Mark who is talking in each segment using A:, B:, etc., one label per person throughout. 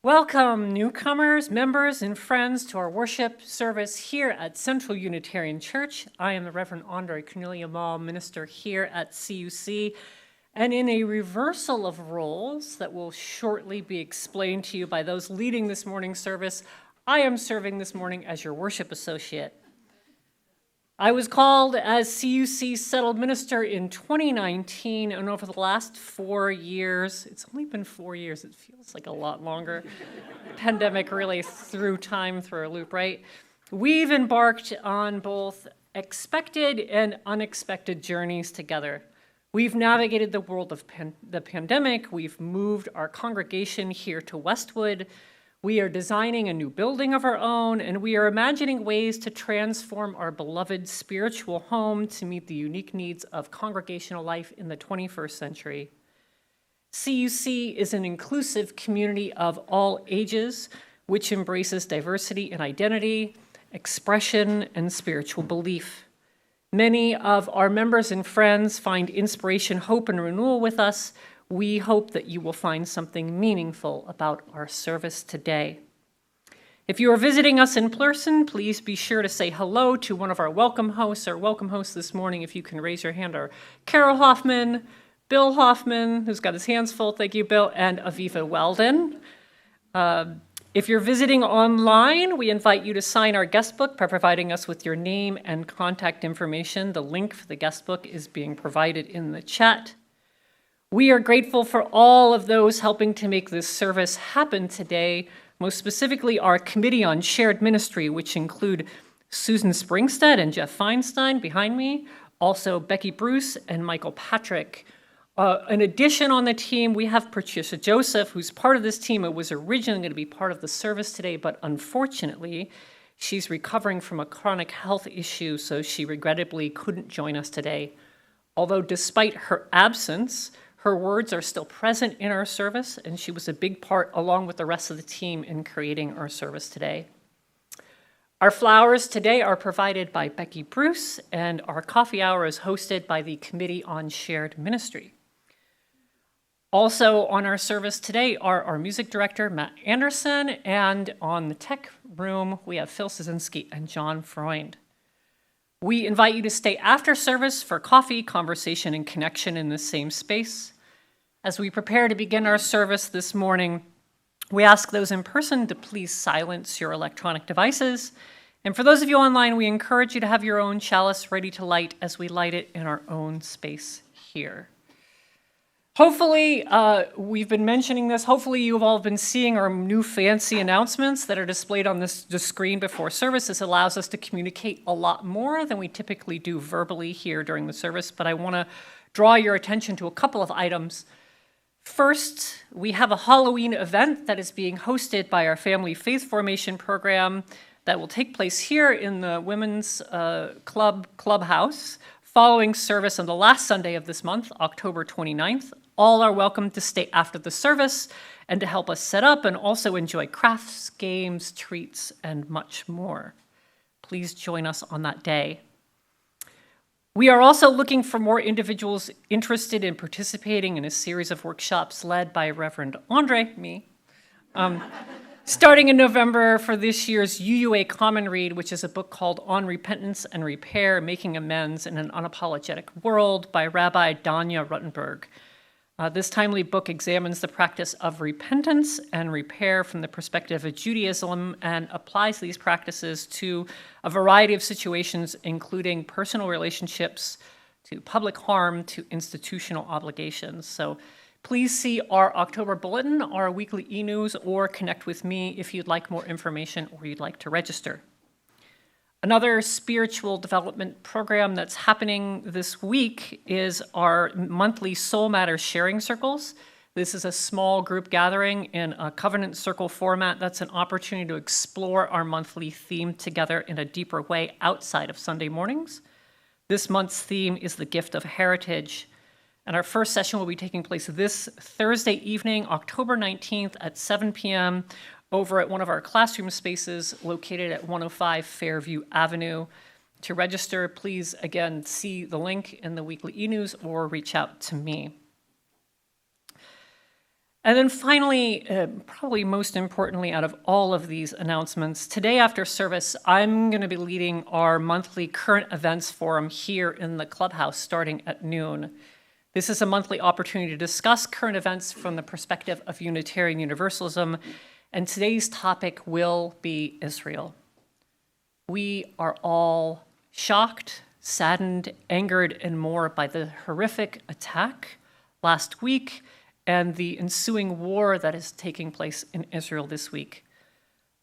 A: Welcome, newcomers, members, and friends to our worship service here at Central Unitarian Church. I am the Reverend Andrée Cornelia, minister here at CUC, and in a reversal of roles that will shortly be explained to you by those leading this morning's service, I am serving this morning as your worship associate. I was called as CUC's settled minister in 2019, and over the last 4 years, it's only been 4 years, it feels like a lot longer. The pandemic really threw time through a loop, right? We've embarked on both expected and unexpected journeys together. We've navigated the world of the pandemic, we've moved our congregation here to Westwood, we are designing a new building of our own, and we are imagining ways to transform our beloved spiritual home to meet the unique needs of congregational life in the 21st century. CUC is an inclusive community of all ages, which embraces diversity in identity, expression, and spiritual belief. Many of our members and friends find inspiration, hope, and renewal with us. We hope that you will find something meaningful about our service today. If you are visiting us in person, please be sure to say hello to one of our welcome hosts. Our welcome hosts this morning, if you can raise your hand, are Carol Hoffman, Bill Hoffman, who's got his hands full, thank you, Bill, and Aviva Weldon. If you're visiting online, we invite you to sign our guest book by providing us with your name and contact information. The link for the guest book is being provided in the chat. We are grateful for all of those helping to make this service happen today, most specifically our Committee on Shared Ministry, which include Susan Springstead and Jeff Feinstein behind me, also Becky Bruce and Michael Patrick. In addition on the team, we have Patricia Joseph, who's part of this team. It was originally going to be part of the service today, but unfortunately, she's recovering from a chronic health issue, so she regrettably couldn't join us today. Although despite her absence, her words are still present in our service, and she was a big part, along with the rest of the team, in creating our service today. Our flowers today are provided by Becky Bruce, and our coffee hour is hosted by the Committee on Shared Ministry. Also on our service today are our music director, Matt Anderson, and on the tech room, we have Phil Sosinsky and John Freund. We invite you to stay after service for coffee, conversation, and connection in the same space. As we prepare to begin our service this morning, we ask those in person to please silence your electronic devices. And for those of you online, we encourage you to have your own chalice ready to light as we light it in our own space here. Hopefully, we've been mentioning this, hopefully you've all been seeing our new fancy announcements that are displayed on the screen before service. This allows us to communicate a lot more than we typically do verbally here during the service, but I want to draw your attention to a couple of items. First, we have a Halloween event that is being hosted by our Family Faith Formation program that will take place here in the Women's Clubhouse following service on the last Sunday of this month, October 29th. All are welcome to stay after the service and to help us set up and also enjoy crafts, games, treats, and much more. Please join us on that day. We are also looking for more individuals interested in participating in a series of workshops led by Reverend Andrée, me, starting in November for this year's UUA Common Read, which is a book called On Repentance and Repair, Making Amends in an Unapologetic World by Rabbi Danya Ruttenberg. This timely book examines the practice of repentance and repair from the perspective of Judaism and applies these practices to a variety of situations, including personal relationships, to public harm, to institutional obligations. So please see our October bulletin, our weekly e-news, or connect with me if you'd like more information or you'd like to register. Another spiritual development program that's happening this week is our monthly Soul Matters sharing circles. This is a small group gathering in a covenant circle format that's an opportunity to explore our monthly theme together in a deeper way outside of Sunday mornings. This month's theme is the gift of heritage. And our first session will be taking place this Thursday evening, October 19th at 7 p.m. over at one of our classroom spaces located at 105 Fairview Avenue. To register, please, again, see the link in the weekly e-news or reach out to me. And then finally, probably most importantly out of all of these announcements, today after service, I'm going to be leading our monthly current events forum here in the clubhouse starting at noon. This is a monthly opportunity to discuss current events from the perspective of Unitarian Universalism, and today's topic will be Israel. We are all shocked, saddened, angered, and more by the horrific attack last week and the ensuing war that is taking place in Israel this week.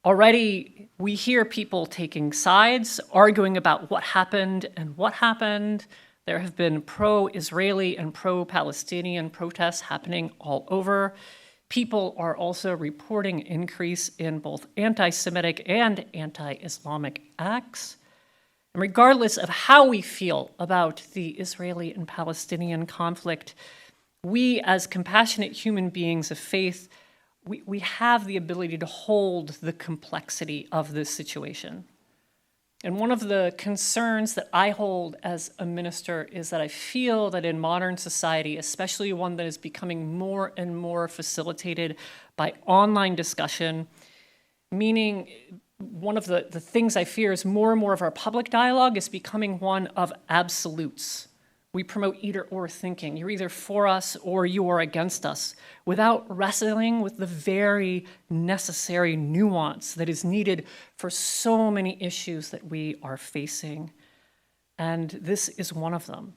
A: Already, we hear people taking sides, arguing about what happened and what happened. There have been pro-Israeli and pro-Palestinian protests happening all over. People are also reporting increase in both anti-Semitic and anti-Islamic acts. And regardless of how we feel about the Israeli and Palestinian conflict, we as compassionate human beings of faith, we have the ability to hold the complexity of this situation. And one of the concerns that I hold as a minister is that I feel that in modern society, especially one that is becoming more and more facilitated by online discussion, meaning one of the things I fear is more and more of our public dialogue is becoming one of absolutes. We promote either or thinking. You're either for us or you are against us, without wrestling with the very necessary nuance that is needed for so many issues that we are facing. And this is one of them.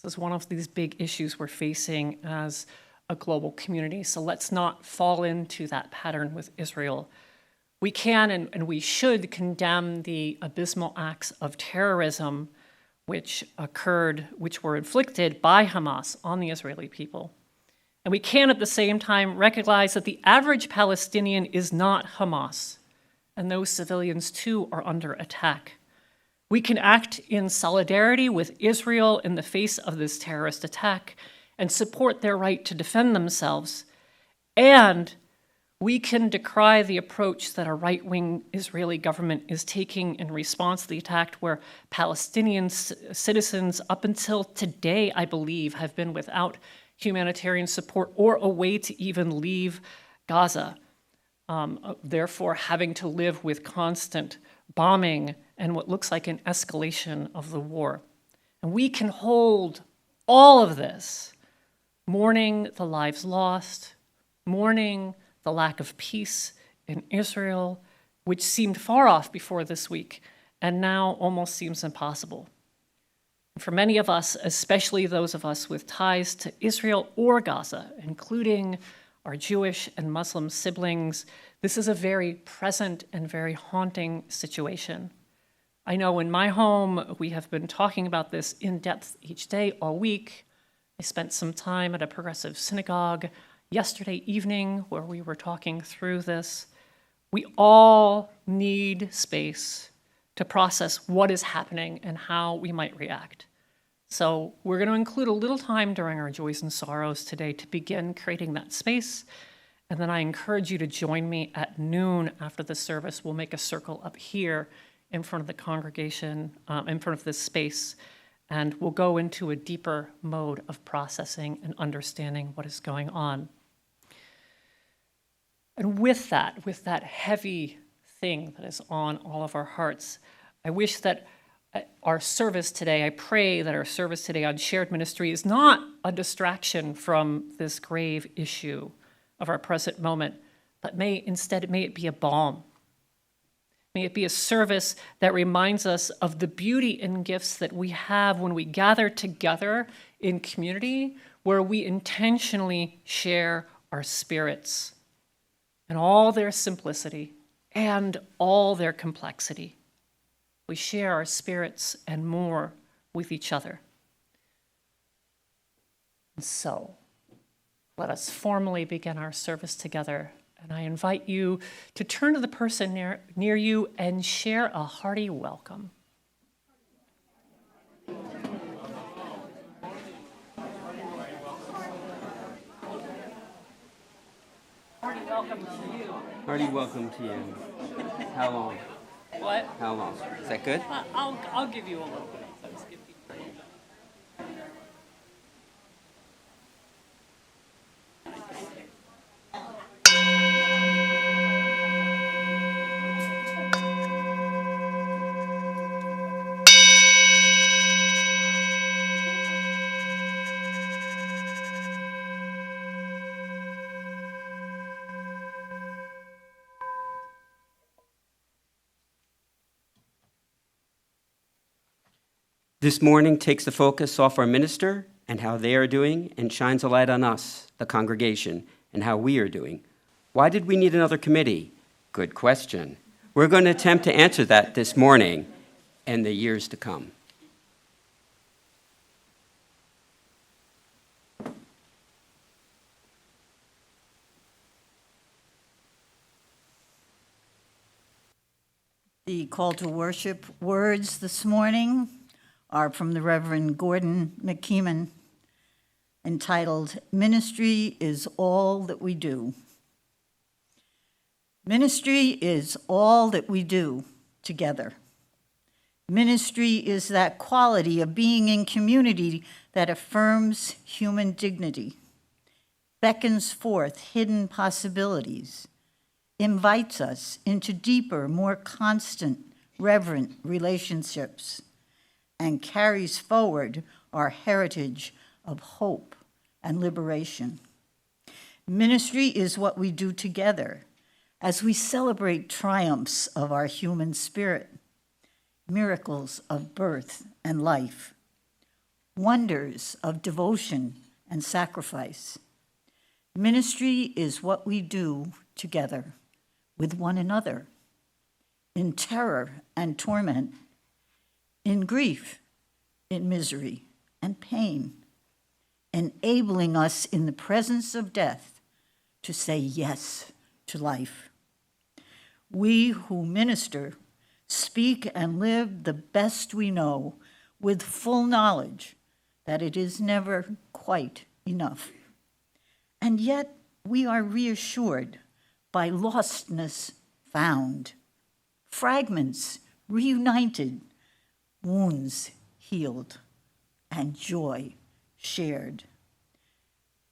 A: This is one of these big issues we're facing as a global community. So let's not fall into that pattern with Israel. We can and we should condemn the abysmal acts of terrorism which were inflicted by Hamas on the Israeli people. And we can at the same time recognize that the average Palestinian is not Hamas, and those civilians too are under attack. We can act in solidarity with Israel in the face of this terrorist attack and support their right to defend themselves. And we can decry the approach that a right-wing Israeli government is taking in response to the attack, where Palestinian citizens, up until today, I believe, have been without humanitarian support or a way to even leave Gaza, therefore having to live with constant bombing and what looks like an escalation of the war. And we can hold all of this, mourning the lives lost, mourning the lack of peace in Israel, which seemed far off before this week, and now almost seems impossible. For many of us, especially those of us with ties to Israel or Gaza, including our Jewish and Muslim siblings, this is a very present and very haunting situation. I know in my home, we have been talking about this in depth each day all week. I spent some time at a progressive synagogue yesterday evening where we were talking through this. We all need space to process what is happening and how we might react. So we're going to include a little time during our joys and sorrows today to begin creating that space. And then I encourage you to join me at noon after the service. We'll make a circle up here in front of the congregation, in front of this space, and we'll go into a deeper mode of processing and understanding what is going on. And with that heavy thing that is on all of our hearts, I wish that our service today, I pray that our service today on shared ministry is not a distraction from this grave issue of our present moment, but may it be a balm. May it be a service that reminds us of the beauty and gifts that we have when we gather together in community, where we intentionally share our spirits and all their simplicity and all their complexity. We share our spirits and more with each other. And so, let us formally begin our service together. And I invite you to turn to the person near you and share a hearty welcome. Hearty welcome to you.
B: Hearty welcome to you. How long?
A: What?
B: How long? Is that good?
A: I'll give you a little bit. Let's give you.
B: This morning takes the focus off our minister and how they are doing and shines a light on us, the congregation, and how we are doing. Why did we need another committee? Good question. We're going to attempt to answer that this morning and the years to come.
C: The call to worship words this morning are from the Reverend Gordon McKeeman, entitled, "Ministry is All That We Do." Ministry is all that we do together. Ministry is that quality of being in community that affirms human dignity, beckons forth hidden possibilities, invites us into deeper, more constant, reverent relationships, and carries forward our heritage of hope and liberation. Ministry is what we do together as we celebrate triumphs of our human spirit, miracles of birth and life, wonders of devotion and sacrifice. Ministry is what we do together with one another, in terror and torment, in grief, in misery and pain, enabling us in the presence of death to say yes to life. We who minister speak and live the best we know with full knowledge that it is never quite enough. And yet we are reassured by lostness found, fragments reunited, wounds healed, and joy shared.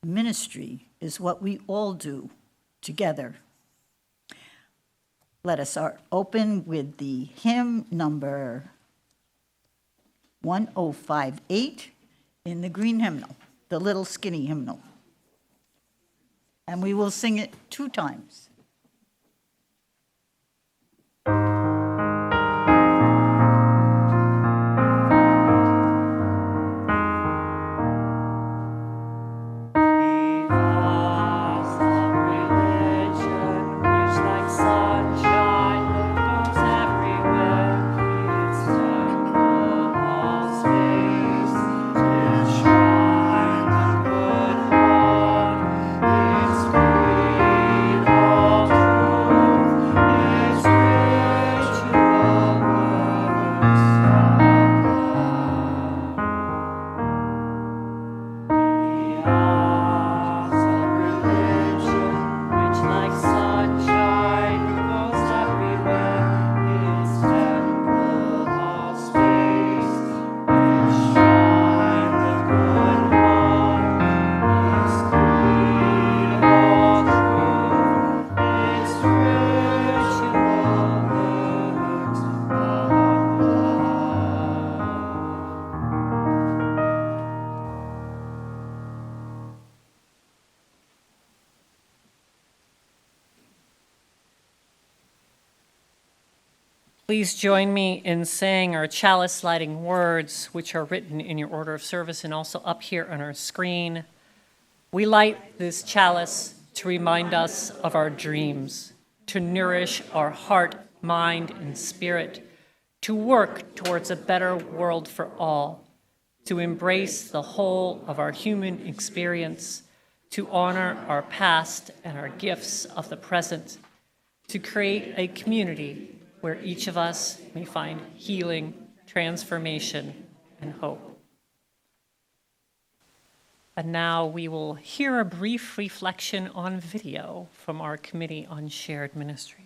C: Ministry is what we all do together. Let us open with the hymn number 1058 in the green hymnal, the little skinny hymnal. And we will sing it 2 times.
A: Please join me in saying our chalice lighting words, which are written in your order of service and also up here on our screen. We light this chalice to remind us of our dreams, to nourish our heart, mind, and spirit, to work towards a better world for all, to embrace the whole of our human experience, to honor our past and our gifts of the present, to create a community where each of us may find healing, transformation, and hope. And now we will hear a brief reflection on video from our Committee on Shared Ministry.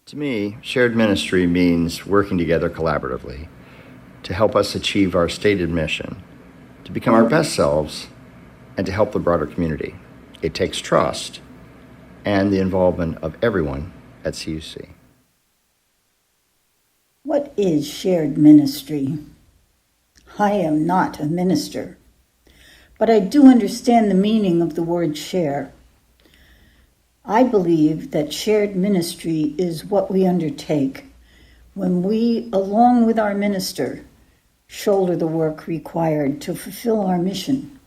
D: To me, shared ministry means working together collaboratively to help us achieve our stated mission, to become our best selves, and to help the broader community. It takes trust and the involvement of everyone at CUC.
C: What is shared ministry? I am not a minister, but I do understand the meaning of the word share. I believe that shared ministry is what we undertake when we, along with our minister, shoulder the work required to fulfill our mission,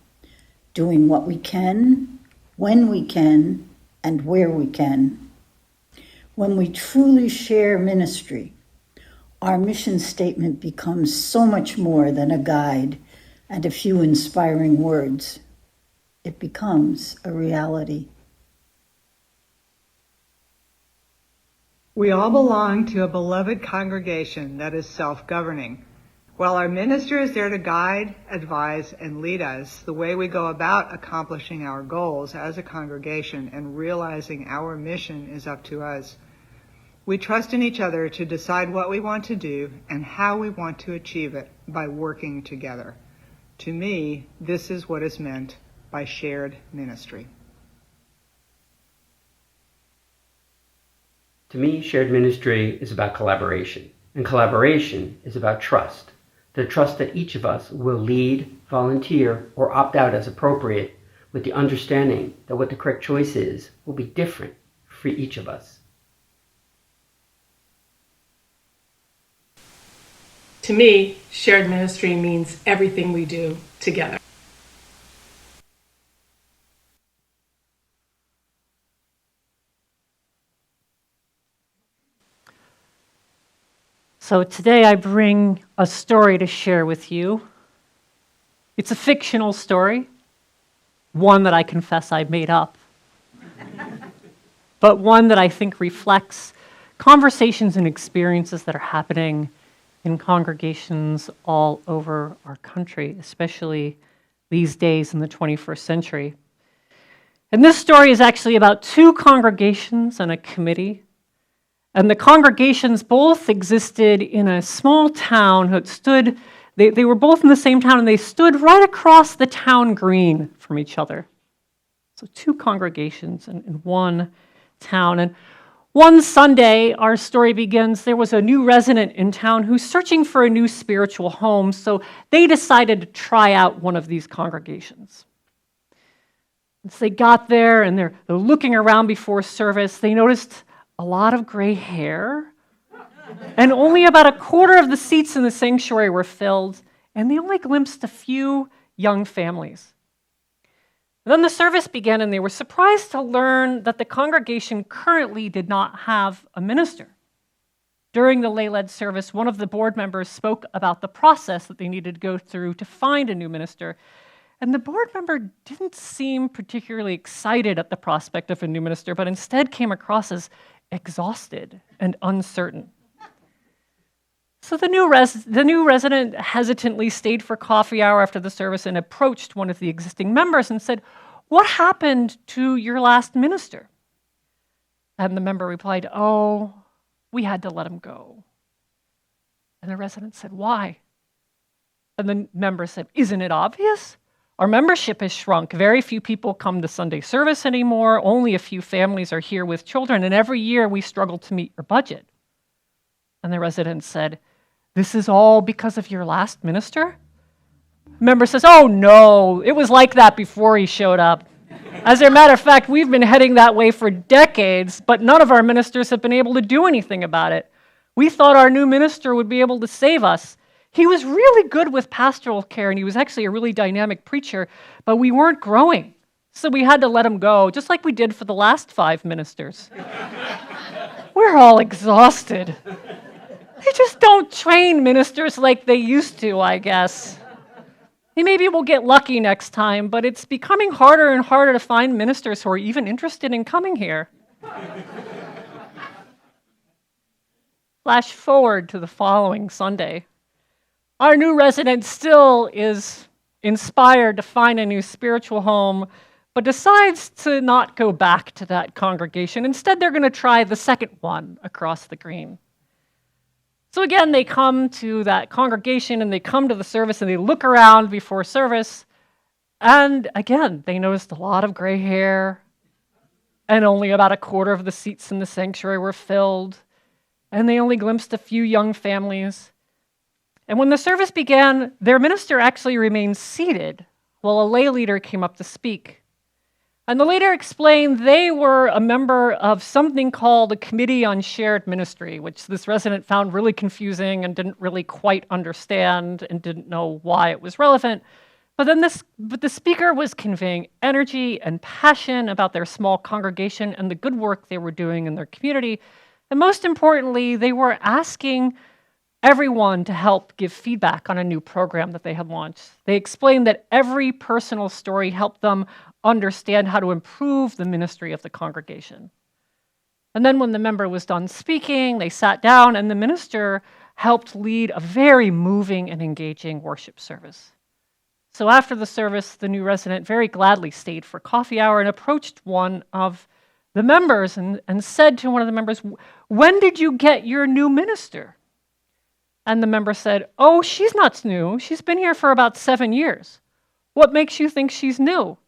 C: doing what we can, when we can, and where we can. When we truly share ministry, our mission statement becomes so much more than a guide and a few inspiring words. It becomes a reality.
E: We all belong to a beloved congregation that is self-governing. While our minister is there to guide, advise, and lead us, the way we go about accomplishing our goals as a congregation and realizing our mission is up to us. We trust in each other to decide what we want to do and how we want to achieve it by working together. To me, this is what is meant by shared ministry.
B: To me, shared ministry is about collaboration, and collaboration is about trust. The trust that each of us will lead, volunteer, or opt out as appropriate, with the understanding that what the correct choice is will be different for each of us.
F: To me, shared ministry means everything we do together.
A: So today I bring a story to share with you. It's a fictional story, one that I confess I made up, but one that I think reflects conversations and experiences that are happening in congregations all over our country, especially these days in the 21st century. And this story is actually about two congregations and a committee. And the congregations both existed in a small town that stood, they were both in the same town, and they stood right across the town green from each other. So two congregations in one town. And one Sunday, our story begins, there was a new resident in town who's searching for a new spiritual home, so they decided to try out one of these congregations. As they got there and they're looking around before service, they noticed a lot of gray hair, and only about a quarter of the seats in the sanctuary were filled, and they only glimpsed a few young families. And then the service began, and they were surprised to learn that the congregation currently did not have a minister. During the lay-led service, one of the board members spoke about the process that they needed to go through to find a new minister, and the board member didn't seem particularly excited at the prospect of a new minister, but instead came across as exhausted and uncertain. So the new resident hesitantly stayed for coffee hour after the service and approached one of the existing members and said, "What happened to your last minister?" And the member replied, "Oh, we had to let him go." And the resident said, "Why?" And the member said, "Isn't it obvious? Our membership has shrunk. Very few people come to Sunday service anymore. Only a few families are here with children. And every year we struggle to meet your budget." And the resident said, "This is all because of your last minister?" The member says, "Oh no, it was like that before he showed up. As a matter of fact, we've been heading that way for decades, but none of our ministers have been able to do anything about it. We thought our new minister would be able to save us. He was really good with pastoral care, and he was actually a really dynamic preacher, but we weren't growing. So we had to let him go, just like we did for the last 5 ministers. We're all exhausted. They just don't train ministers like they used to, I guess. Maybe we'll get lucky next time, but it's becoming harder and harder to find ministers who are even interested in coming here." Flash forward to the following Sunday. Our new resident still is inspired to find a new spiritual home, but decides to not go back to that congregation. Instead, they're going to try the second one across the green. So again, they come to that congregation and they come to the service and they look around before service. And again, they noticed a lot of gray hair, and only about a quarter of the seats in the sanctuary were filled. And they only glimpsed a few young families. And when the service began, their minister actually remained seated while a lay leader came up to speak. And the leader explained they were a member of something called the Committee on Shared Ministry, which this resident found really confusing and didn't really quite understand and didn't know why it was relevant. But the speaker was conveying energy and passion about their small congregation and the good work they were doing in their community. And most importantly, they were asking everyone to help give feedback on a new program that they had launched. They explained that every personal story helped them understand how to improve the ministry of the congregation. And then when the member was done speaking, they sat down and the minister helped lead a very moving and engaging worship service. So after the service, the new resident very gladly stayed for coffee hour and approached one of the members and said to one of the members, "When did you get your new minister?" And the member said, "Oh, she's not new. She's been here for about 7 years. What makes you think she's new?"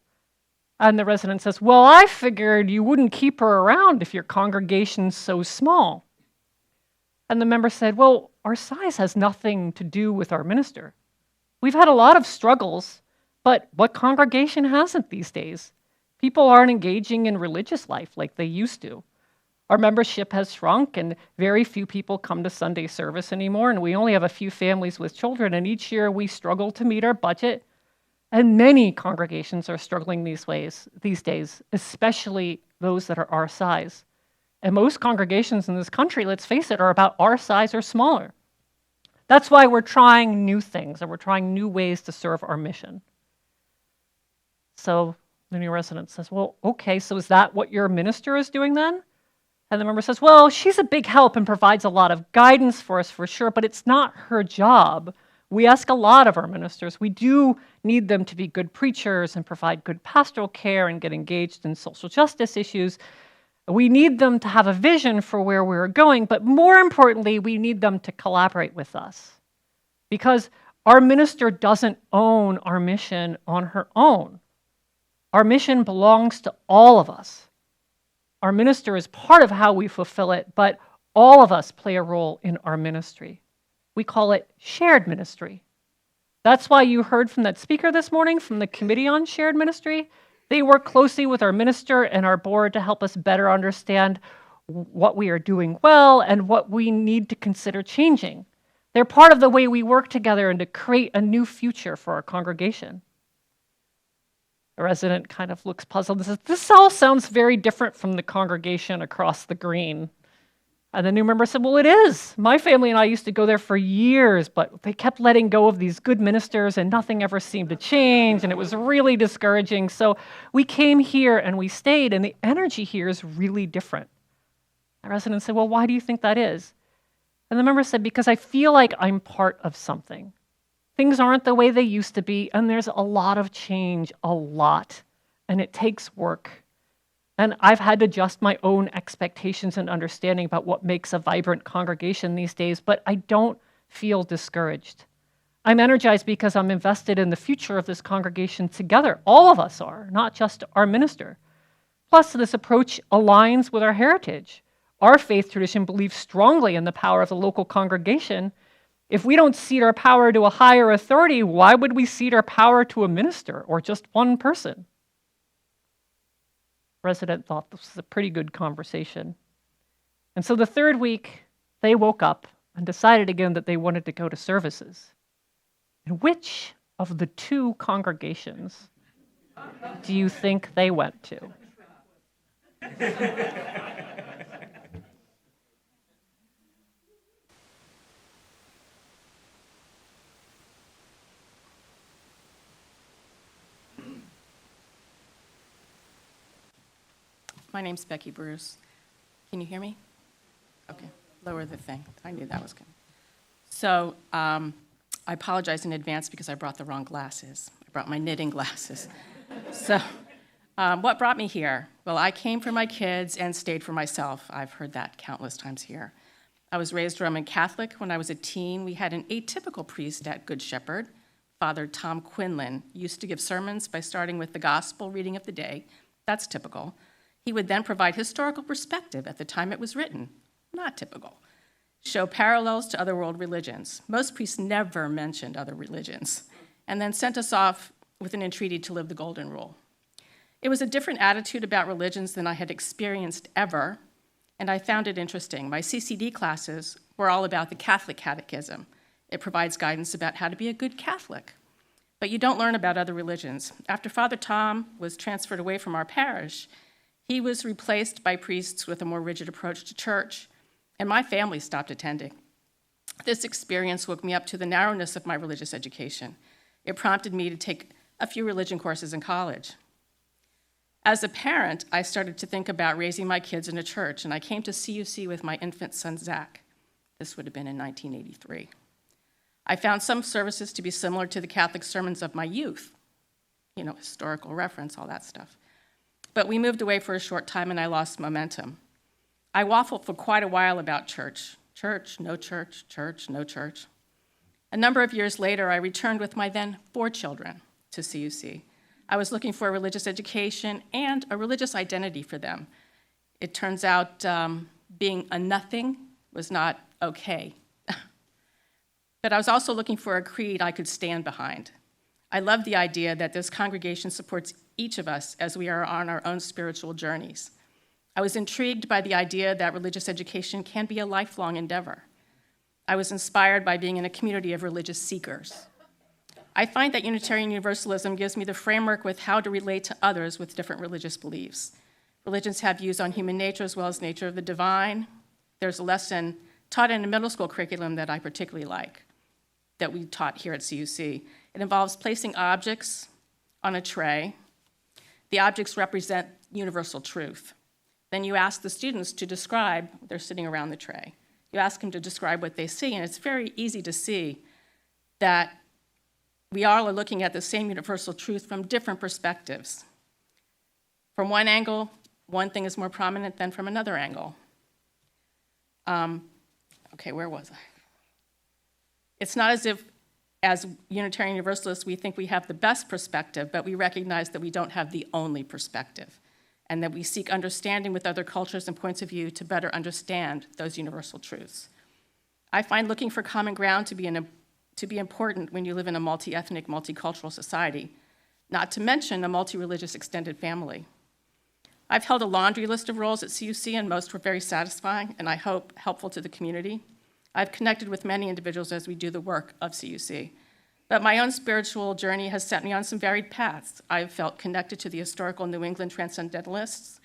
A: And the resident says, "Well, I figured you wouldn't keep her around if your congregation's so small." And the member said, "Well, our size has nothing to do with our minister. We've had a lot of struggles, but what congregation hasn't these days? People aren't engaging in religious life like they used to. Our membership has shrunk and very few people come to Sunday service anymore, and we only have a few families with children, and each year we struggle to meet our budget. And many congregations are struggling these days, especially those that are our size. And most congregations in this country, let's face it, are about our size or smaller. That's why we're trying new things and we're trying new ways to serve our mission." So the new resident says, "Well, okay, so is that what your minister is doing then?" And the member says, "Well, she's a big help and provides a lot of guidance for us for sure, but it's not her job. We ask a lot of our ministers. We do need them to be good preachers and provide good pastoral care and get engaged in social justice issues. We need them to have a vision for where we're going, but more importantly, we need them to collaborate with us. Because our minister doesn't own our mission on her own. Our mission belongs to all of us. Our minister is part of how we fulfill it, but all of us play a role in our ministry. We call it shared ministry. That's why you heard from that speaker this morning from the Committee on Shared Ministry. They work closely with our minister and our board to help us better understand what we are doing well and what we need to consider changing. They're part of the way we work together and to create a new future for our congregation. The resident kind of looks puzzled and says, "This all sounds very different from the congregation across the green." And the new member said, "Well, it is. My family and I used to go there for years, but they kept letting go of these good ministers and nothing ever seemed to change, and it was really discouraging. So we came here and we stayed, and the energy here is really different." The resident said, "Well, why do you think that is?" And the member said, "Because I feel like I'm part of something. Things aren't the way they used to be, and there's a lot of change, a lot, and it takes work. And I've had to adjust my own expectations and understanding about what makes a vibrant congregation these days, but I don't feel discouraged. I'm energized because I'm invested in the future of this congregation together. All of us are, not just our minister. Plus, this approach aligns with our heritage. Our faith tradition believes strongly in the power of the local congregation. If we don't cede our power to a higher authority, why would we cede our power to a minister or just one person?" The resident thought this was a pretty good conversation. And so the third week, they woke up and decided again that they wanted to go to services. And which of the two congregations do you think they went to?
G: My name's Becky Bruce. Can you hear me? Okay, lower the thing. I knew that was coming. So I apologize in advance because I brought the wrong glasses. I brought my knitting glasses. So what brought me here? Well, I came for my kids and stayed for myself. I've heard that countless times here. I was raised Roman Catholic. When I was a teen, we had an atypical priest at Good Shepherd. Father Tom Quinlan used to give sermons by starting with the gospel reading of the day. That's typical. He would then provide historical perspective at the time it was written. Not typical. show parallels to other world religions. Most priests never mentioned other religions, and then sent us off with an entreaty to live the Golden Rule. It was a different attitude about religions than I had experienced ever, and I found it interesting. My CCD classes were all about the Catholic Catechism. It provides guidance about how to be a good Catholic. But you don't learn about other religions. After Father Tom was transferred away from our parish, he was replaced by priests with a more rigid approach to church, and my family stopped attending. This experience woke me up to the narrowness of my religious education. It prompted me to take a few religion courses in college. As a parent, I started to think about raising my kids in a church, and I came to CUC with my infant son, Zach. This would have been in 1983. I found some services to be similar to the Catholic sermons of my youth, historical reference, all that stuff. But we moved away for a short time, and I lost momentum. I waffled for quite a while about church. Church, no church, church, no church. A number of years later, I returned with my then 4 children to CUC. I was looking for a religious education and a religious identity for them. It turns out being a nothing was not okay. But I was also looking for a creed I could stand behind. I love the idea that this congregation supports each of us as we are on our own spiritual journeys. I was intrigued by the idea that religious education can be a lifelong endeavor. I was inspired by being in a community of religious seekers. I find that Unitarian Universalism gives me the framework with how to relate to others with different religious beliefs. Religions have views on human nature as well as nature of the divine. There's a lesson taught in a middle school curriculum that I particularly like, that we taught here at CUC. It involves placing objects on a tray. The objects represent universal truth. Then you ask the students to describe, they're sitting around the tray. You ask them to describe what they see, and it's very easy to see that we all are looking at the same universal truth from different perspectives. From one angle, one thing is more prominent than from another angle. Where was I? It's not as if, as Unitarian Universalists, we think we have the best perspective, but we recognize that we don't have the only perspective, and that we seek understanding with other cultures and points of view to better understand those universal truths. I find looking for common ground to be important when you live in a multi-ethnic, multicultural society, not to mention a multi-religious extended family. I've held a laundry list of roles at CUC, and most were very satisfying, and I hope helpful to the community. I've connected with many individuals as we do the work of CUC. But my own spiritual journey has set me on some varied paths. I've felt connected to the historical New England transcendentalists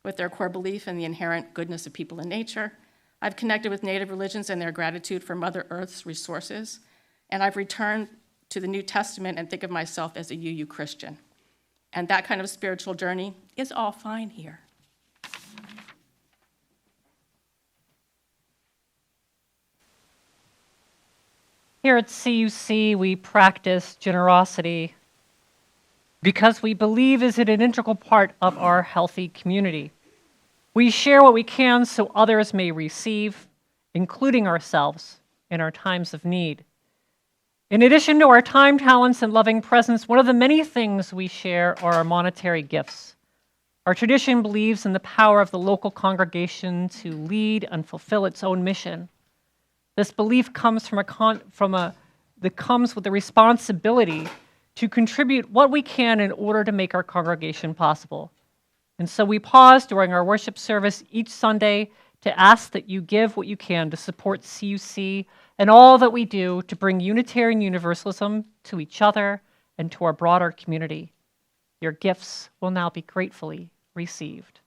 G: with their core belief in the inherent goodness of people and nature. I've connected with native religions and their gratitude for Mother Earth's resources. And I've returned to the New Testament and think of myself as a UU Christian. And that kind of spiritual journey is all fine here.
A: Here at CUC, we practice generosity because we believe is it an integral part of our healthy community. We share what we can so others may receive, including ourselves, in our times of need. In addition to our time, talents, and loving presence, one of the many things we share are our monetary gifts. Our tradition believes in the power of the local congregation to lead and fulfill its own mission. This belief comes that comes with the responsibility to contribute what we can in order to make our congregation possible. And so we pause during our worship service each Sunday to ask that you give what you can to support CUC and all that we do to bring Unitarian Universalism to each other and to our broader community. Your gifts will now be gratefully received.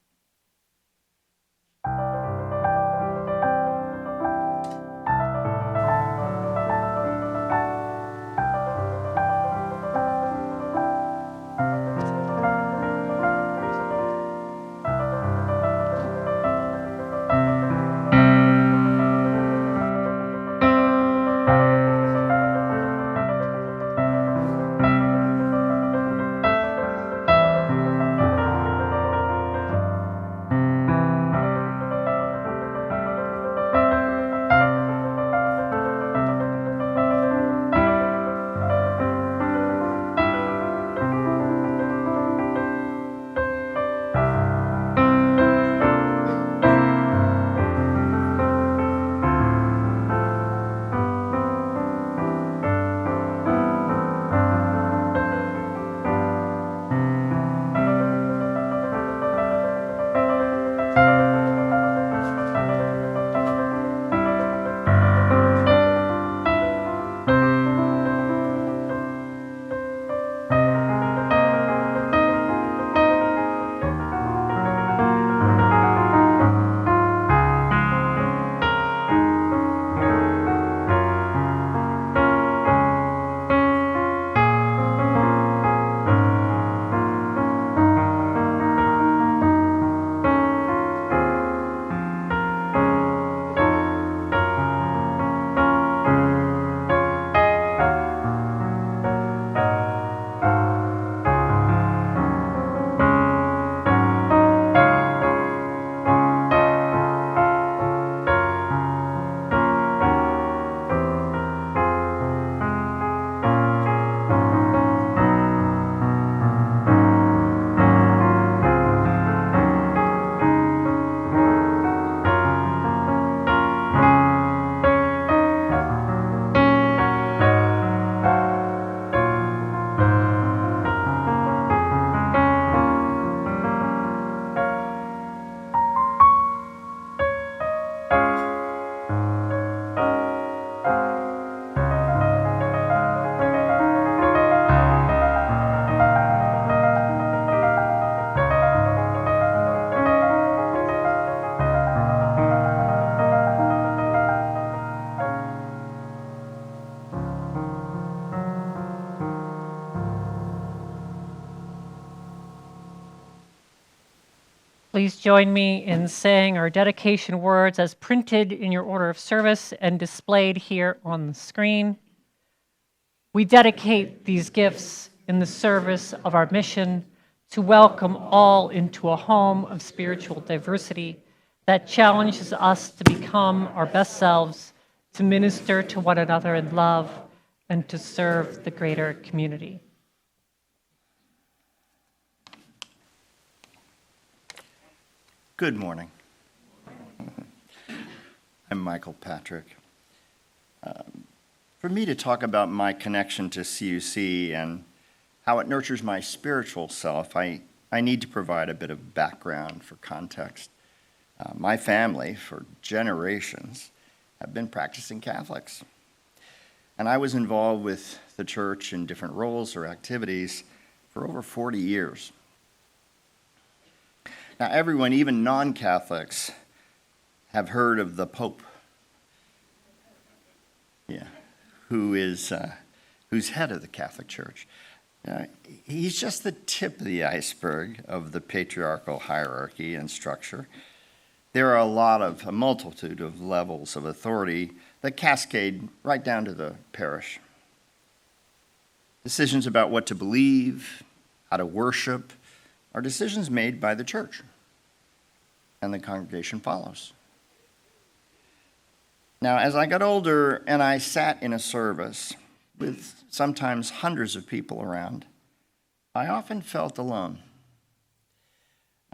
A: Please join me in saying our dedication words as printed in your order of service and displayed here on the screen. We dedicate these gifts in the service of our mission to welcome all into a home of spiritual diversity that challenges us to become our best selves, to minister to one another in love, and to serve the greater community.
D: Good morning. I'm Michael Patrick. For me to talk about my connection to CUC and how it nurtures my spiritual self, I need to provide a bit of background for context. My family, for generations, have been practicing Catholics. And I was involved with the church in different roles or activities for over 40 years. Now, everyone, even non-Catholics, have heard of the Pope, who's head of the Catholic Church. He's just the tip of the iceberg of the patriarchal hierarchy and structure. There are a multitude of levels of authority that cascade right down to the parish. Decisions about what to believe, how to worship, are decisions made by the church, and the congregation follows. Now, as I got older and I sat in a service with sometimes hundreds of people around, I often felt alone.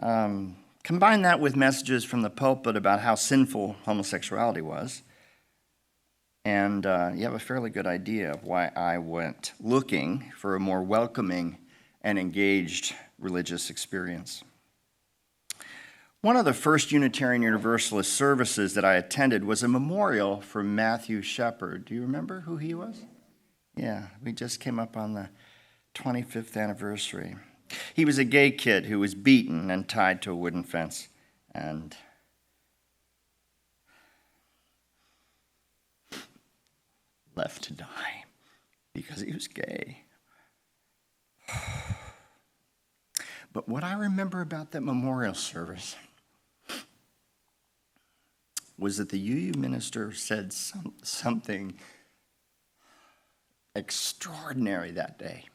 D: Combine that with messages from the pulpit about how sinful homosexuality was, and you have a fairly good idea of why I went looking for a more welcoming and engaged religious experience. One of the first Unitarian Universalist services that I attended was a memorial for Matthew Shepard. Do you remember who he was? Yeah, we just came up on the 25th anniversary. He was a gay kid who was beaten and tied to a wooden fence and left to die because he was gay. But what I remember about that memorial service was that the UU minister said something extraordinary that day.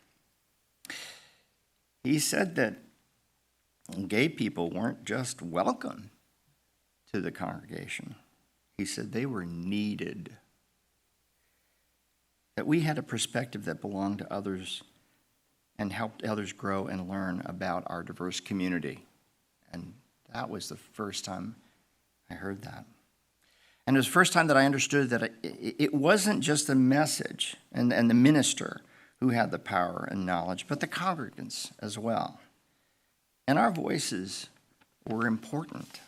D: He said that gay people weren't just welcome to the congregation. He said they were needed. That we had a perspective that belonged to others and helped others grow and learn about our diverse community. And that was the first time I heard that. And it was the first time that I understood that it wasn't just the message and the minister who had the power and knowledge, but the congregants as well. And our voices were important.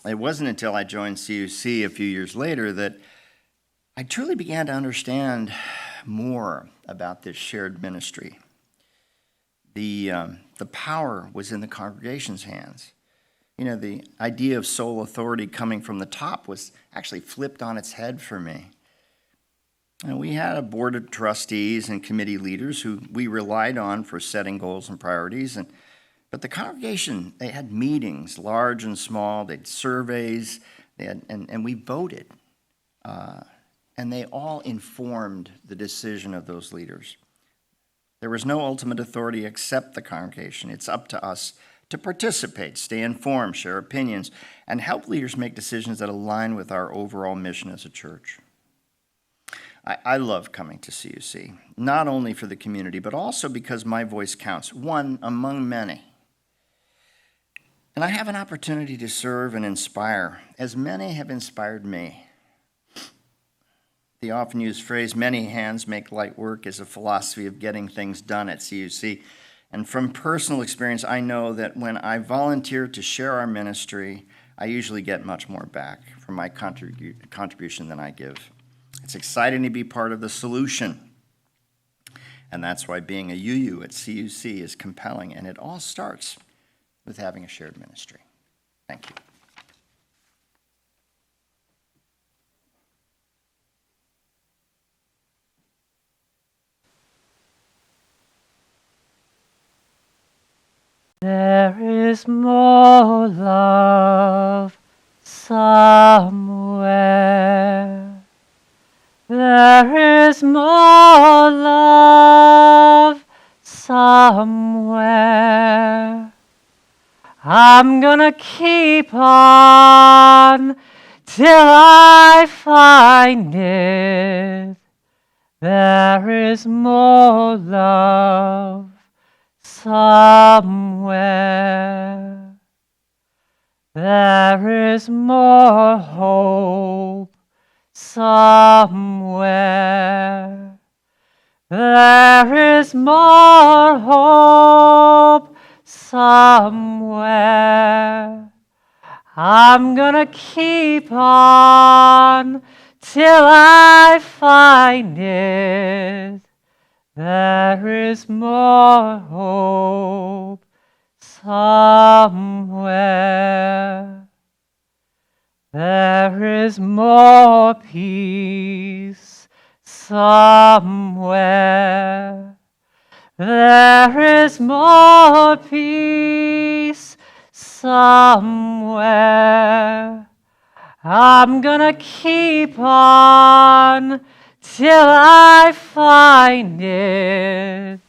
D: It wasn't until I joined CUC a few years later that I truly began to understand more about this shared ministry. The power was in the congregation's hands. You know, the idea of sole authority coming from the top was actually flipped on its head for me. And we had a board of trustees and committee leaders who we relied on for setting goals and priorities. But the congregation, they had meetings, large and small. They had surveys, and we voted. And they all informed the decision of those leaders. There was no ultimate authority except the congregation. It's up to us to participate, stay informed, share opinions, and help leaders make decisions that align with our overall mission as a church. I love coming to CUC, not only for the community, but also because my voice counts, one among many. And I have an opportunity to serve and inspire, as many have inspired me. The often used phrase, many hands make light work, is a philosophy of getting things done at CUC. And from personal experience, I know that when I volunteer to share our ministry, I usually get much more back from my contribution than I give. It's exciting to be part of the solution. And that's why being a UU at CUC is compelling. And it all starts with having a shared ministry. Thank you.
A: There is more love somewhere. There is more love somewhere. I'm gonna keep on till I find it. There is more love somewhere. There is more hope somewhere. There is more hope somewhere. I'm gonna keep on till I find it. There is more hope somewhere. There is more peace somewhere. There is more peace somewhere. I'm gonna keep on till I find it.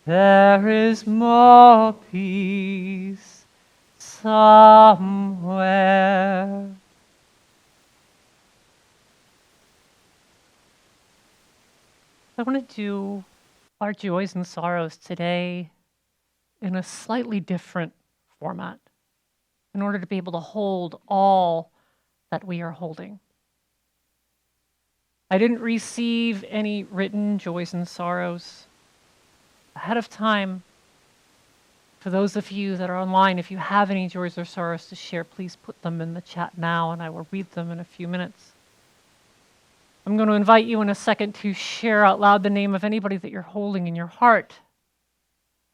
A: There is more peace somewhere. I want to do our joys and sorrows today in a slightly different format in order to be able to hold all that we are holding. I didn't receive any written joys and sorrows ahead of time. For those of you that are online, if you have any joys or sorrows to share, please put them in the chat now and I will read them in a few minutes. I'm going to invite you in a second to share out loud the name of anybody that you're holding in your heart.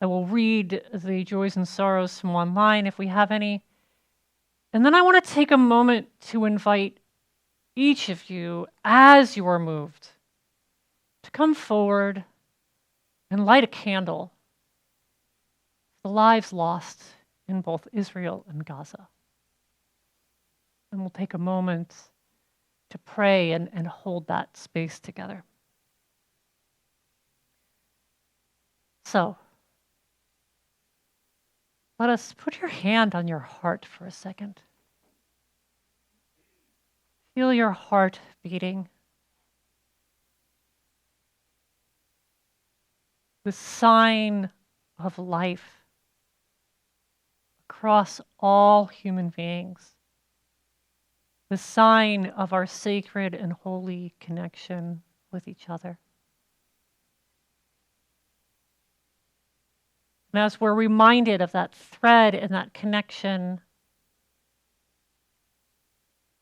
A: I will read the joys and sorrows from online if we have any. And then I want to take a moment to invite each of you, as you are moved, to come forward and light a candle for the lives lost in both Israel and Gaza. And we'll take a moment to pray and hold that space together. So, let us put your hand on your heart for a second. Feel your heart beating. The sign of life across all human beings. The sign of our sacred and holy connection with each other. And as we're reminded of that thread and that connection,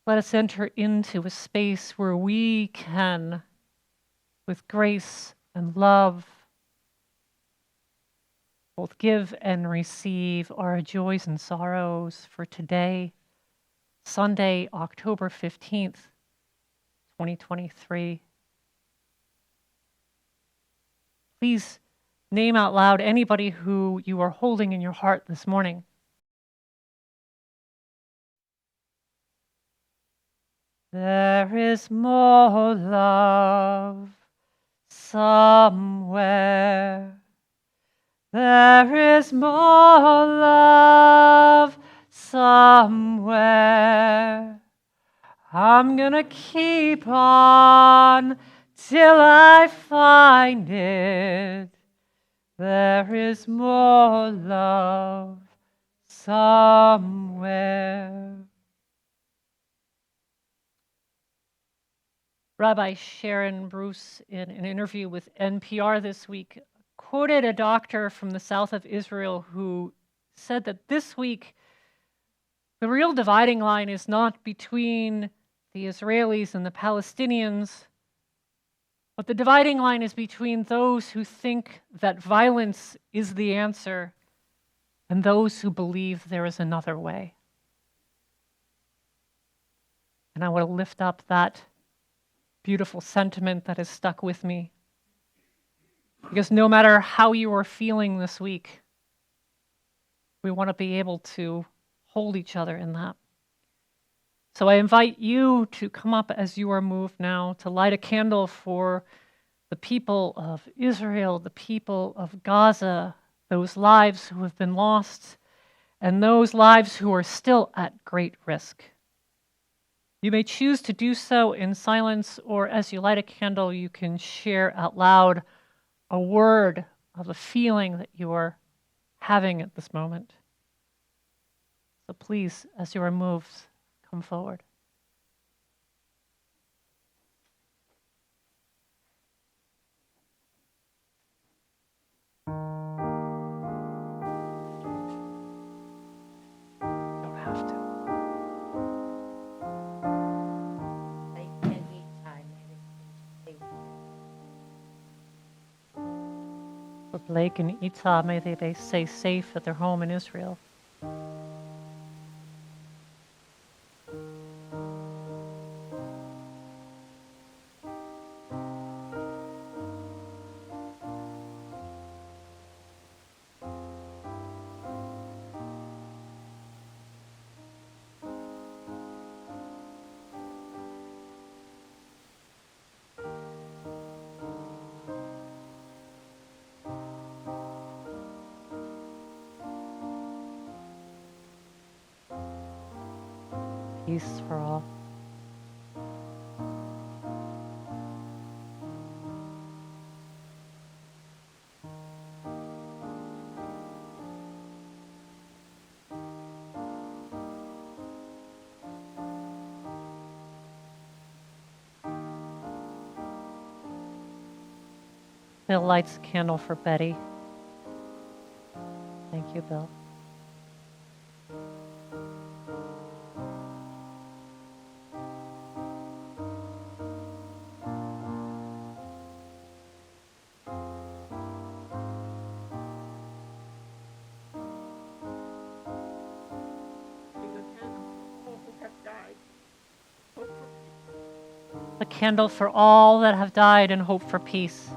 A: let us enter into a space where we can, with grace and love, both give and receive our joys and sorrows for today, Sunday, October 15th, 2023. Please name out loud anybody who you are holding in your heart this morning. There is more love somewhere. There is more love somewhere. I'm gonna keep on till I find it. There is more love somewhere. Rabbi Sharon Bruce, in an interview with NPR this week, quoted a doctor from the south of Israel who said that this week the real dividing line is not between the Israelis and the Palestinians, but the dividing line is between those who think that violence is the answer and those who believe there is another way. And I want to lift up that beautiful sentiment that has stuck with me. Because no matter how you are feeling this week, We want to be able to hold each other in that. So I invite you to come up as you are moved now to light a candle for the people of Israel, the people of Gaza, those lives who have been lost, and those lives who are still at great risk. You may choose to do so in silence, or as you light a candle, you can share out loud a word of a feeling that you are having at this moment. So please, as you are moved, come forward. Don't have to. For Blake and Ita, may they stay safe at their home in Israel. Peace for all. Bill lights a candle for Betty. Thank you, Bill. A candle for all that have died and hope for peace.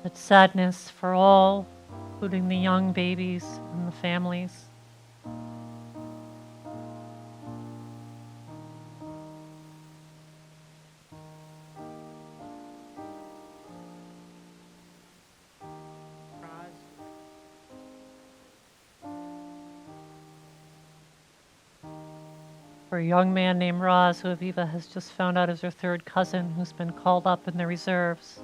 A: Such sadness for all, including the young babies and the families. For a young man named Roz, who Aviva has just found out is her third cousin, who's been called up in the reserves.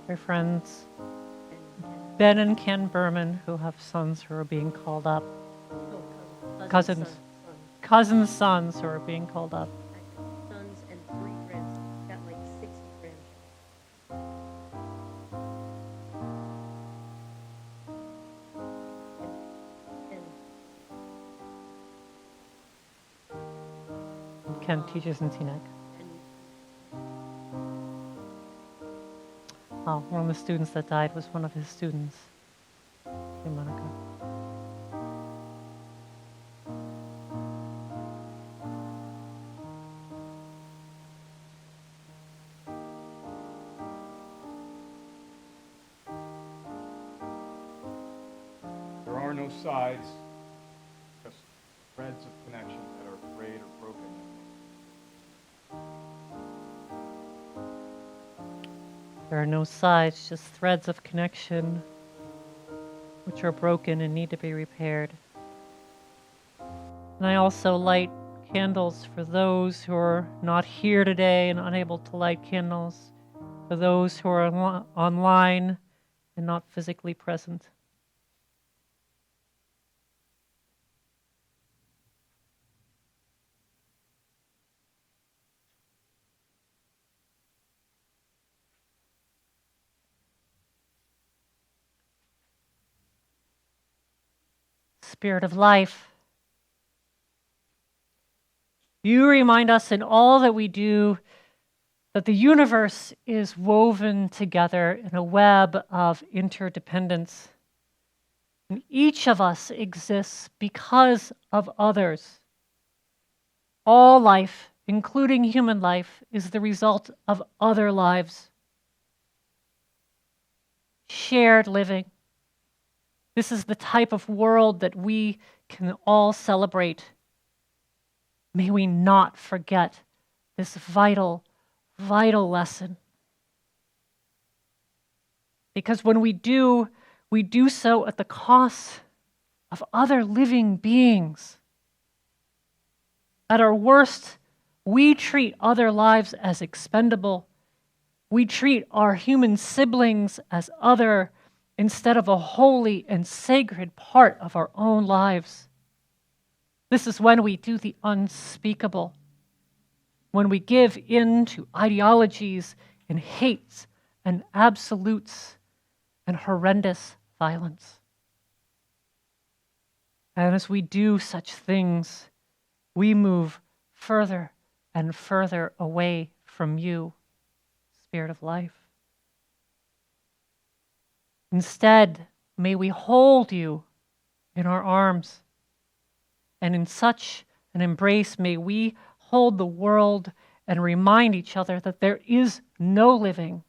A: my friends, Ben and Ken Berman, who have sons who are being called up. Cousins. Cousins' sons who are being called up.
H: Sons and 3 grandsons. Got like 60 grandchildren. And
A: Ken teaches in Teaneck. Oh, one of the students that died was one of his students in Monaco.
I: There are no sides, just threads of connection that are frayed or broken.
A: There are no sides, just threads of connection which are broken and need to be repaired. And I also light candles for those who are not here today and unable to light candles, for those who are online and not physically present. Spirit of life, you remind us in all that we do that the universe is woven together in a web of interdependence. And each of us exists because of others. All life, including human life, is the result of other lives. Shared living. This is the type of world that we can all celebrate. May we not forget this vital, vital lesson. Because when we do so at the cost of other living beings. At our worst, we treat other lives as expendable. We treat our human siblings as other instead of a holy and sacred part of our own lives. This is when we do the unspeakable, when we give in to ideologies and hates and absolutes and horrendous violence. And as we do such things, we move further and further away from you, Spirit of life. Instead, may we hold you in our arms, and in such an embrace may we hold the world and remind each other that there is no living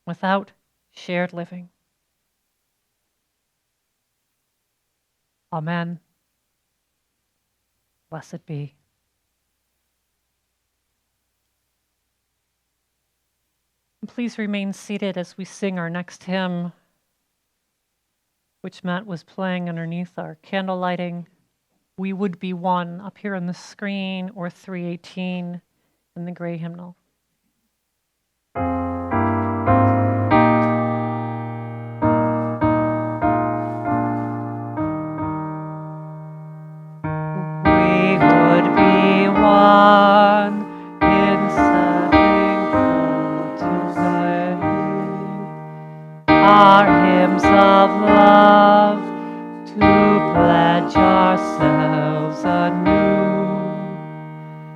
A: without shared living. Amen. Blessed be. And please remain seated as we sing our next hymn, which Matt was playing underneath our candle lighting. We Would Be One, up here on the screen, or 318 in the gray hymnal. We would be one in setting forth today our hymns of love, to pledge ourselves anew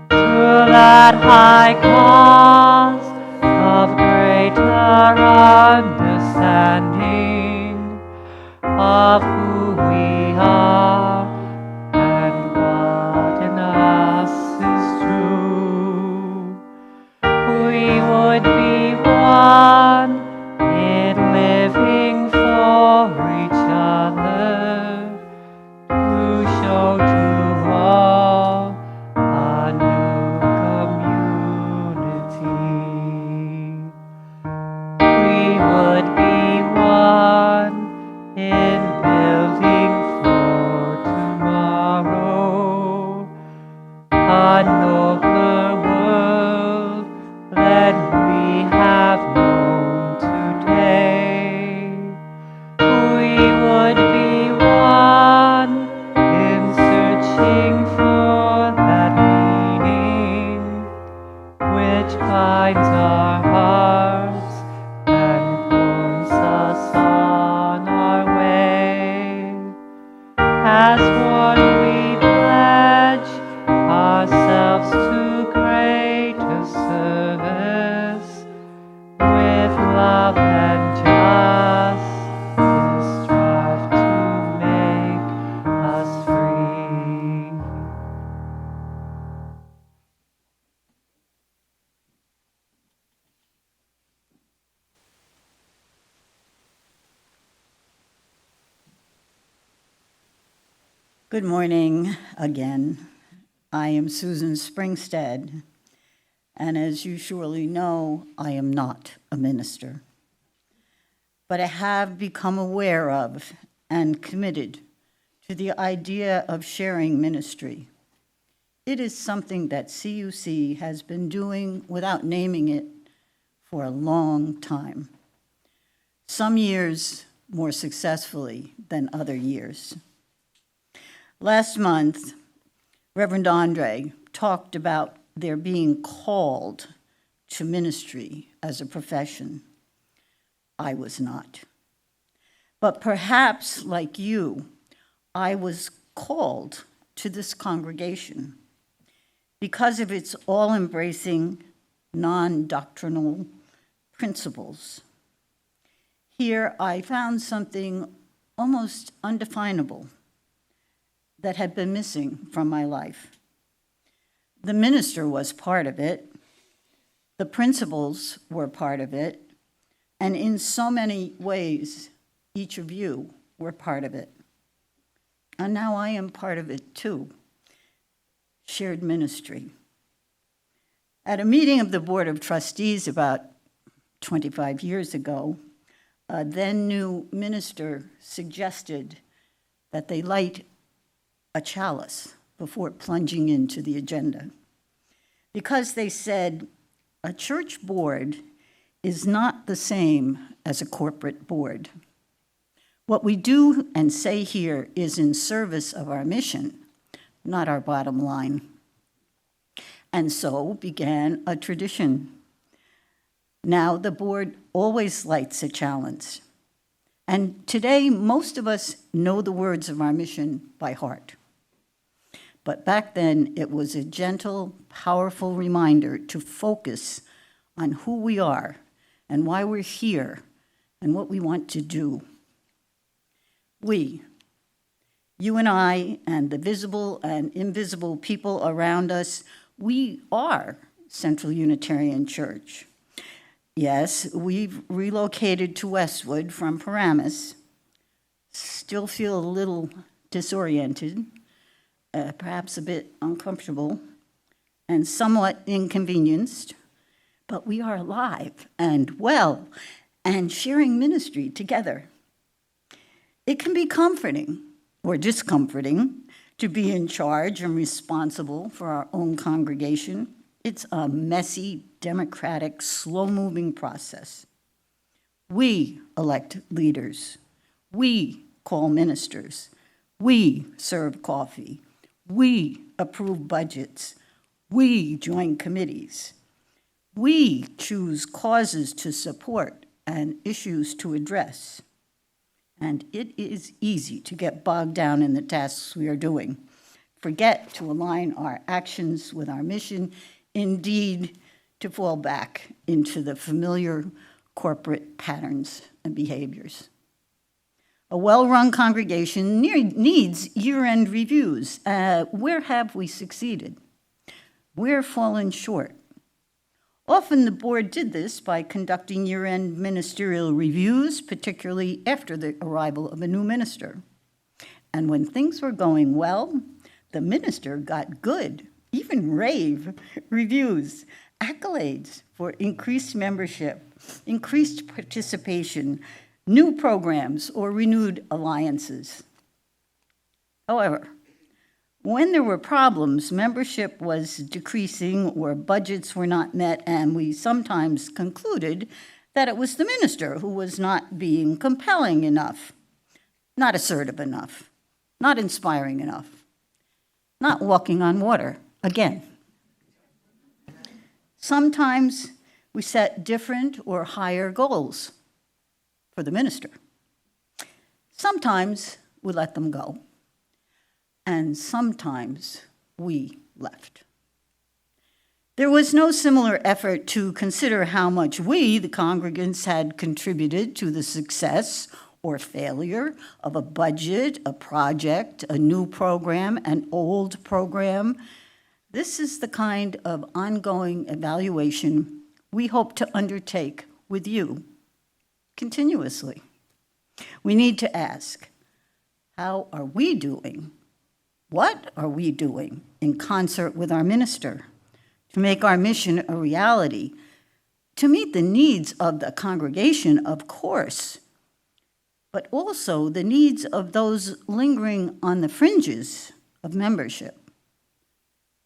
A: to that high cause of greater understanding of who we are and what in us is true. We would be one in living for each other, to show to all a new community. We would be one in building
C: Good morning again. I am Susan Springstead, and as you surely know, I am not a minister. But I have become aware of and committed to the idea of sharing ministry. It is something that CUC has been doing without naming it for a long time. Some years more successfully than other years. Last month, Reverend Andrée talked about their being called to ministry as a profession. I was not. But perhaps, like you, I was called to this congregation because of its all-embracing, non-doctrinal principles. Here, I found something almost undefinable that had been missing from my life. The minister was part of it, the principles were part of it, and in so many ways, each of you were part of it. And now I am part of it too, shared ministry. At a meeting of the Board of Trustees about 25 years ago, a then new minister suggested that they light a chalice before plunging into the agenda. Because they said, a church board is not the same as a corporate board. What we do and say here is in service of our mission, not our bottom line. And so began a tradition. Now the board always lights a chalice. And today, most of us know the words of our mission by heart. But back then, it was a gentle, powerful reminder to focus on who we are and why we're here and what we want to do. We, you and I, and the visible and invisible people around us, we are Central Unitarian Church. Yes, we've relocated to Westwood from Paramus, still feel a little disoriented, perhaps a bit uncomfortable, and somewhat inconvenienced, but we are alive and well and sharing ministry together. It can be comforting or discomforting to be in charge and responsible for our own congregation. It's a messy, democratic, slow-moving process. We elect leaders. We call ministers. We serve coffee. We approve budgets. We join committees. We choose causes to support and issues to address. And it is easy to get bogged down in the tasks we are doing, forget to align our actions with our mission, indeed, to fall back into the familiar corporate patterns and behaviors. A well-run congregation needs year-end reviews. Where have we succeeded? Where fallen short? Often the board did this by conducting year-end ministerial reviews, particularly after the arrival of a new minister. And when things were going well, the minister got good, even rave reviews, accolades for increased membership, increased participation, new programs, or renewed alliances. However, when there were problems, membership was decreasing or budgets were not met, and we sometimes concluded that it was the minister who was not being compelling enough, not assertive enough, not inspiring enough, not walking on water again. Sometimes we set different or higher goals for the minister. Sometimes we let them go. And sometimes we left. There was no similar effort to consider how much we, the congregants, had contributed to the success or failure of a budget, a project, a new program, an old program. This is the kind of ongoing evaluation we hope to undertake with you continuously. We need to ask, how are we doing What are we doing in concert with our minister to make our mission a reality, to meet the needs of the congregation, of course, but also the needs of those lingering on the fringes of membership,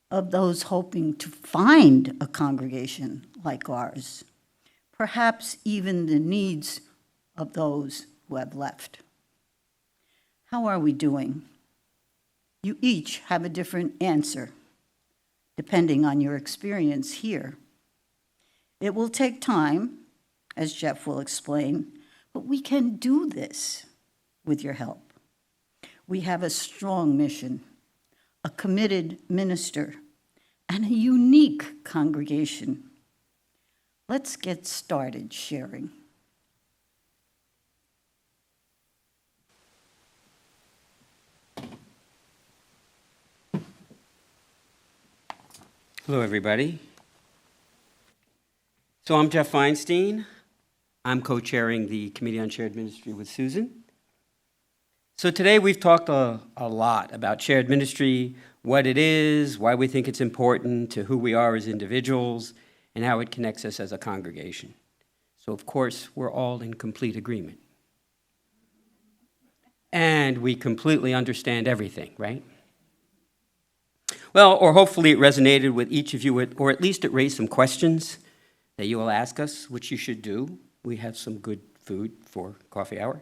C: of those hoping to find a congregation like ours, perhaps even the needs of those who have left. How are we doing? You each have a different answer, depending on your experience here. It will take time, as Jeff will explain, but we can do this with your help. We have a strong mission, a committed minister, and a unique congregation. Let's get started sharing.
B: Hello, everybody. So I'm Jeff Feinstein. I'm co-chairing the Committee on Shared Ministry with Susan. So today we've talked a lot about shared ministry, what it is, why we think it's important, to who we are as individuals, and how it connects us as a congregation. So of course, we're all in complete agreement. And we completely understand everything, right? Well, or hopefully it resonated with each of you, or at least it raised some questions that you will ask us, which you should do. We have some good food for coffee hour.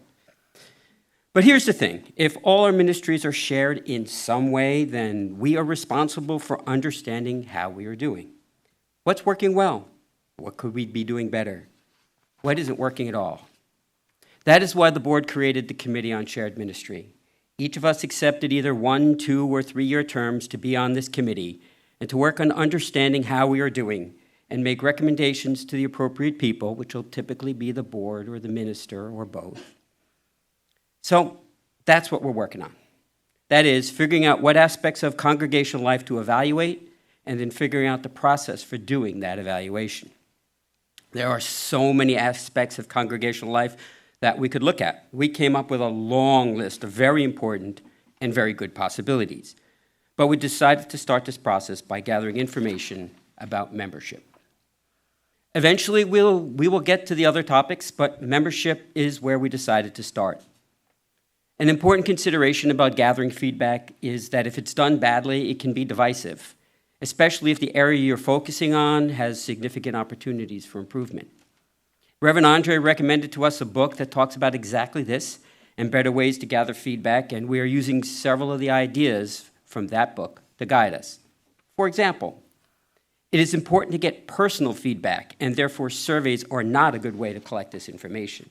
B: But here's the thing. If all our ministries are shared in some way, then we are responsible for understanding how we are doing. What's working well? What could we be doing better? What isn't working at all? That is why the board created the Committee on Shared Ministry. Each of us accepted either 1, 2, or 3-year terms to be on this committee and to work on understanding how we are doing and make recommendations to the appropriate people, which will typically be the board or the minister or both. So that's what we're working on. That is, figuring out what aspects of congregational life to evaluate and then figuring out the process for doing that evaluation. There are so many aspects of congregational life that we could look at. We came up with a long list of very important and very good possibilities. But we decided to start this process by gathering information about membership. Eventually, we will get to the other topics, but membership is where we decided to start. An important consideration about gathering feedback is that if it's done badly, it can be divisive, especially if the area you're focusing on has significant opportunities for improvement. Reverend Andrée recommended to us a book that talks about exactly this and better ways to gather feedback, and we are using several of the ideas from that book to guide us. For example, it is important to get personal feedback, and therefore surveys are not a good way to collect this information.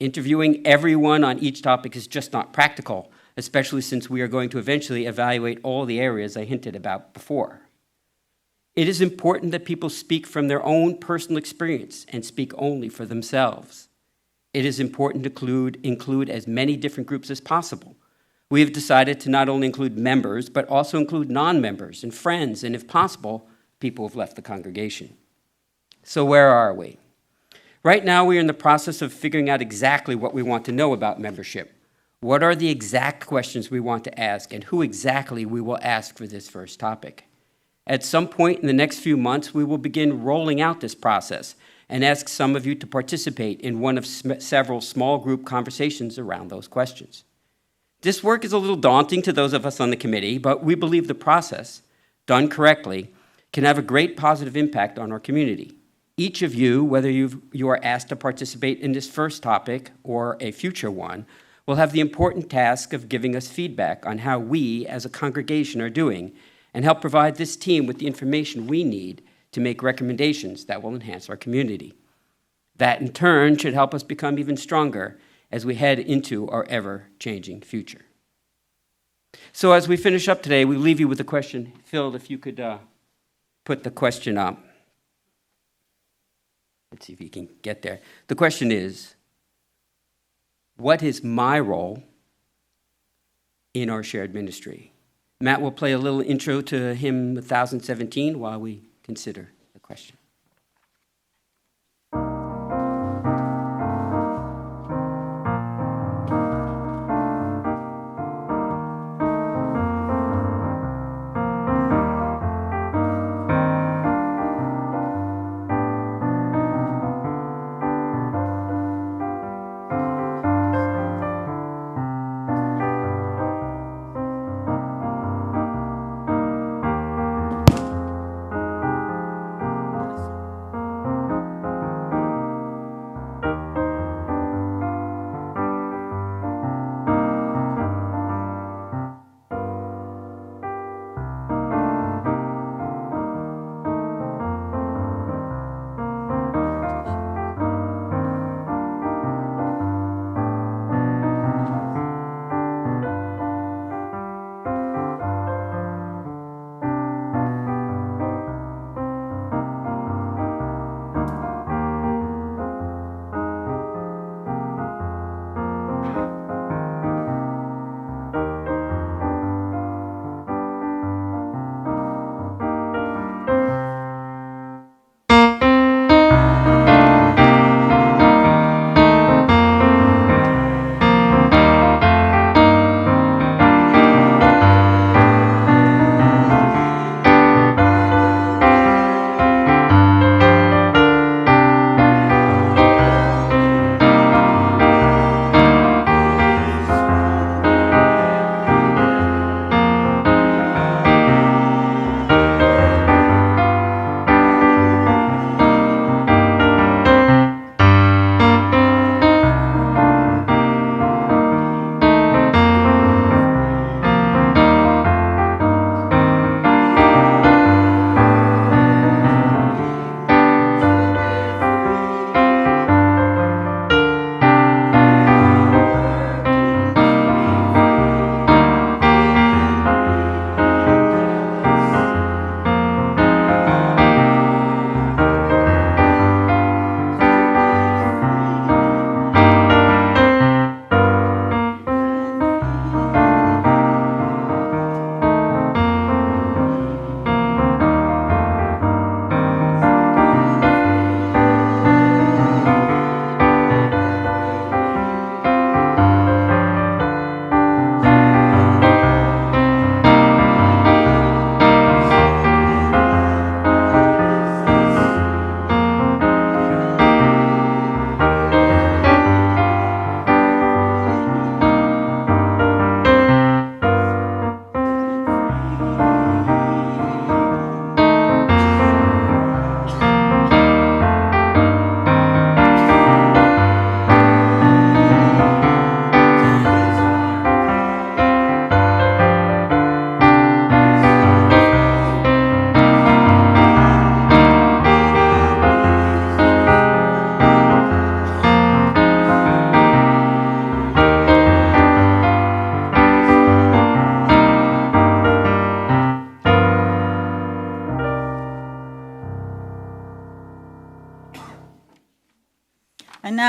B: Interviewing everyone on each topic is just not practical, especially since we are going to eventually evaluate all the areas I hinted about before. It is important that people speak from their own personal experience and speak only for themselves. It is important to include as many different groups as possible. We have decided to not only include members, but also include non-members and friends, and if possible, people who have left the congregation. So where are we? Right now, we are in the process of figuring out exactly what we want to know about membership. What are the exact questions we want to ask, and who exactly we will ask for this first topic? At some point in the next few months, we will begin rolling out this process and ask some of you to participate in one of several small group conversations around those questions. This work is a little daunting to those of us on the committee, but we believe the process, done correctly, can have a great positive impact on our community. Each of you, whether you are asked to participate in this first topic or a future one, will have the important task of giving us feedback on how we as a congregation are doing and help provide this team with the information we need to make recommendations that will enhance our community. That, in turn, should help us become even stronger as we head into our ever-changing future. So as we finish up today, we leave you with a question. Phil, if you could put the question up. Let's see if you can get there. The question is, what is my role in our shared ministry? Matt will play a little intro to hymn 1017 while we consider the question.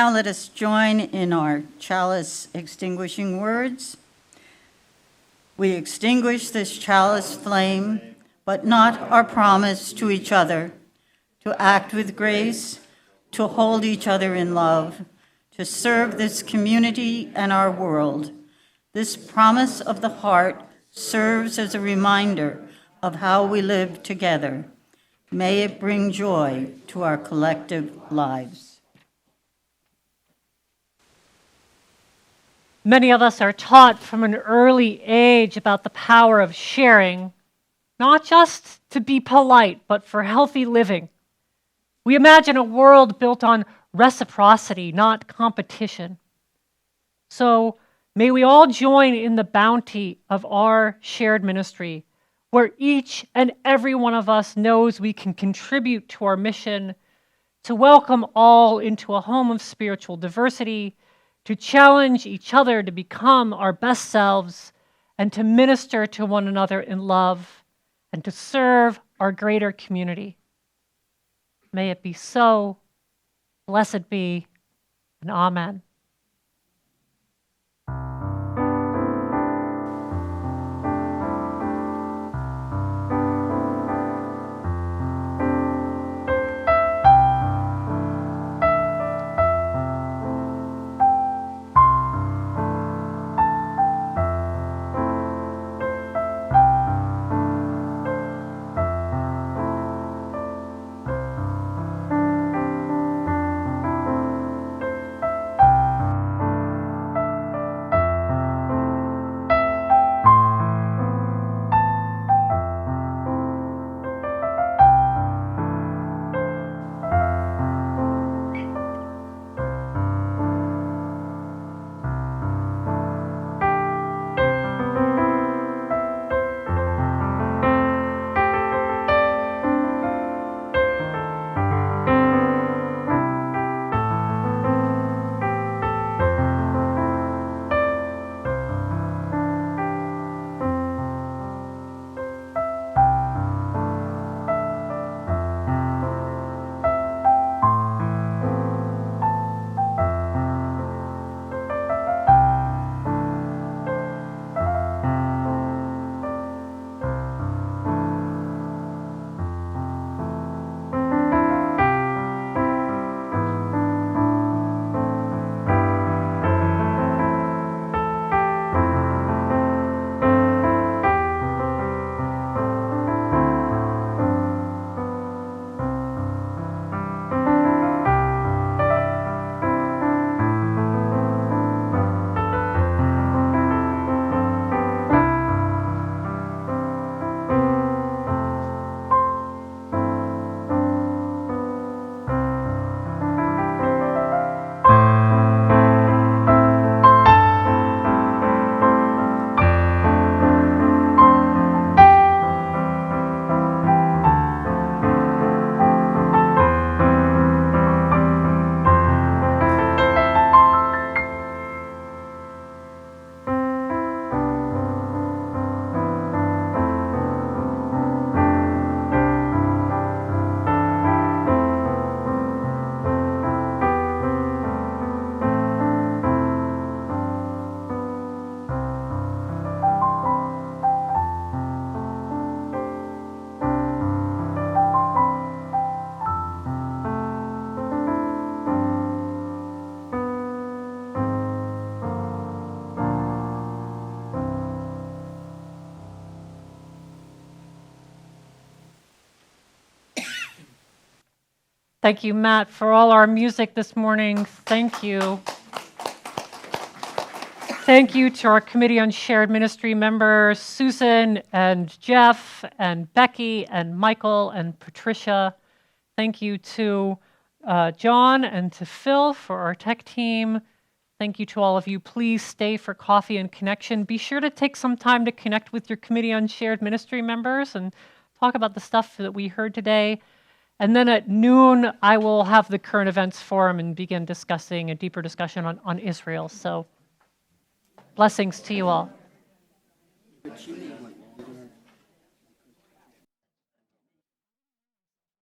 C: now let us join in our chalice extinguishing words. We extinguish this chalice flame, but not our promise to each other, to act with grace, to hold each other in love, to serve this community and our world. This promise of the heart serves as a reminder of how we live together. May it bring joy to our collective lives.
A: Many of us are taught from an early age about the power of sharing, not just to be polite, but for healthy living. We imagine a world built on reciprocity, not competition. So may we all join in the bounty of our shared ministry, where each and every one of us knows we can contribute to our mission to welcome all into a home of spiritual diversity, to challenge each other to become our best selves, and to minister to one another in love, and to serve our greater community. May it be so. Blessed be, and amen. Thank you, Matt, for all our music this morning. Thank you. Thank you to our Committee on Shared Ministry members, Susan and Jeff and Becky and Michael and Patricia. Thank you to John and to Phil for our tech team. Thank you to all of you. Please stay for coffee and connection. Be sure to take some time to connect with your Committee on Shared Ministry members and talk about the stuff that we heard today. And then at noon, I will have the current events forum and begin discussing a deeper discussion on Israel. So blessings to you all.